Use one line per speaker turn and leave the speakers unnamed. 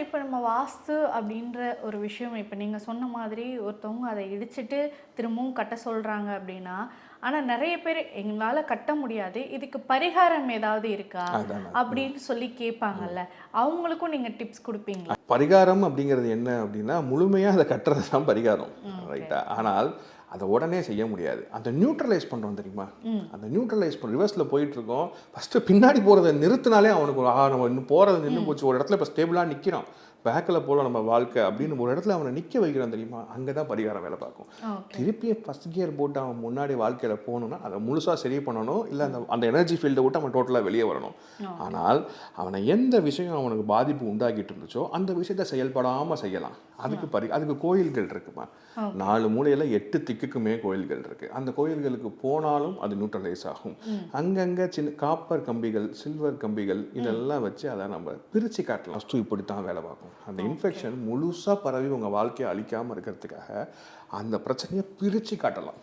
இப்போ நம்ம வாஸ்து அப்படின்ற ஒரு விஷயம் இப்போ நீங்கள் சொன்ன மாதிரி ஒருத்தவங்க அதை இடிச்சிட்டு திரும்பவும் கட்ட சொல்கிறாங்க அப்படின்னா, ஆனால் நிறைய பேர் எங்களால் கட்ட முடியாது, இதுக்கு பரிகாரம் ஏதாவது இருக்கா
அதான்.
அப்படின்னு சொல்லி கேட்பாங்கல்ல, அவங்களுக்கும் நீங்கள் டிப்ஸ் கொடுப்பீங்களா?
பரிகாரம் அப்படிங்கிறது என்ன அப்படின்னா, முழுமையா அத கட்டுறது தான் பரிகாரம்.
ஓகே.
ரைட்டா? ஆனால் அத உடனே செய்ய முடியாது. அந்த நியூட்ரலைஸ் பண்றோம் தெரியுமா? அந்த நியூட்ரலைஸ் ரிவர்ஸ்ல போயிட்டுருக்கோம். ஃபர்ஸ்ட்டு பின்னாடி போறத நிறுத்துனாலே அவனுக்கு நம்ம இன்னும் போறது நின்னு போச்சு. ஒரு இடத்துல இப்ப ஸ்டேபிளா நிக்கிறோம். பேக்ல போல நம்ம வாழ்க்கை அப்படின்னு ஒரு இடத்துல அவனை நிக்க வைக்கிறோம் தெரியுமா? அங்க தான் பரிகாரம் வேலை பார்க்கும்.
ஓகே.
திருப்பியும் ஃபர்ஸ்ட் கியர் போட்டு அவன் முன்னாடி வாழ்க்கையில போகணும்னா, அத முழுசா சரி பண்ணணும். இல்ல அந்த அந்த எனர்ஜி ஃபீல்ட விட்டு அவன் டோட்டலா வெளிய வரணும். ஆனால் அவனை எந்த விஷயம் அவனுக்கு பாதிப்பு உண்டாக்கிட்டு இருந்துச்சோ, அந்த விஷயத்த செயல்படாம செய்யலாம். அதுக்கு கோயில்கள் இருக்குமா? 4 மூலையில 8 திக்குக்குமே கோயில்கள் இருக்கு. அந்த கோயில்களுக்கு போனாலும் அது நியூட்ரலைஸ் ஆகும். அங்கங்க சின்ன காப்பர் கம்பிகள், சில்வர் கம்பிகள் இதெல்லாம் வச்சு அதை நம்ம பிரிச்சு காட்டலாம். ஃபர்ஸ்ட் இப்படித்தான் வேலை பார்க்கும். அந்த இன்ஃபெக்ஷன் முழுசா பரவி உங்க வாழ்க்கையை அழிக்காம இருக்கிறதுக்காக அந்த பிரச்சனையை பிரிச்சு காட்டலாம்.